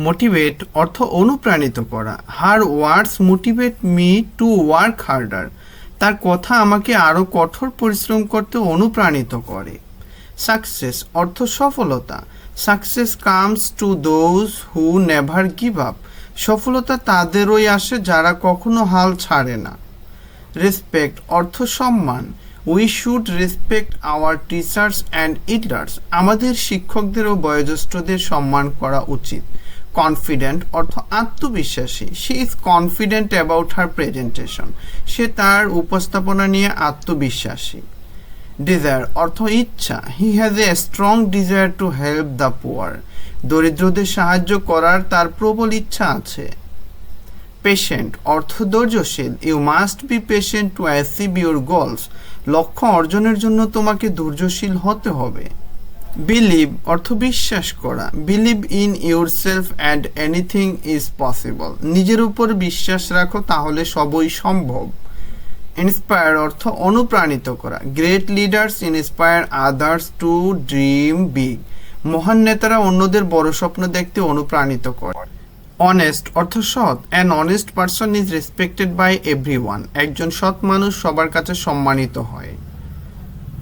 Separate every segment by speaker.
Speaker 1: Motivate অর্থ অনুপ্রাণিত করা। Her words motivate me to work harder. তার কথা আমাকে আরও কঠোর পরিশ্রম করতে অনুপ্রাণিত করে। সাকসেস অর্থ সফলতা। Success comes to those who never give up. সফলতা তাদেরই আসে যারা কখনো হাল ছাড়ে না। রেসপেক্ট অর্থ সম্মান। We should respect our teachers and elders. আমাদের শিক্ষকদের ও বয়োজ্যেষ্ঠদের সম্মান করা উচিত। কনফিডেন্ট অর্থ আত্মবিশ্বাসী। She is confident about her presentation. সে তার উপস্থাপনা নিয়ে আত্মবিশ্বাসী। ডিজায়ার অর্থ ইচ্ছা। He has a strong desire to help the poor. দরিদ্রদের সাহায্য করার তার প্রবল ইচ্ছা আছে। পেশেন্ট অর্থ ধৈর্যশীল। You must be patient to achieve your goals. লক্ষ্য অর্জনের জন্য তোমাকে ধৈর্যশীল হতে হবে। বিলিভ অর্থ বিশ্বাস করা। Believe in your self and anything is possible. নিজের উপর বিশ্বাস রাখো, তাহলে সবই সম্ভব। ইন্সপায়ার অর্থ অনুপ্রাণিত করা। Great leaders inspire others to dream big. মহান নেতারা অন্যদের বড় স্বপ্ন দেখতে অনুপ্রাণিত করে। অনেস্ট অর্থ সৎ। An honest person is respected by everyone. একজন সৎ মানুষ সবার কাছে সম্মানিত হয়।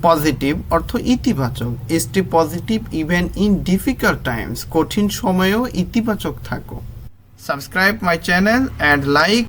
Speaker 1: পজিটিভ অর্থ ইতিবাচক। Stay positive even in difficult Times. কঠিন সময়েও ইতিবাচক থাকো। Subscribe my channel and like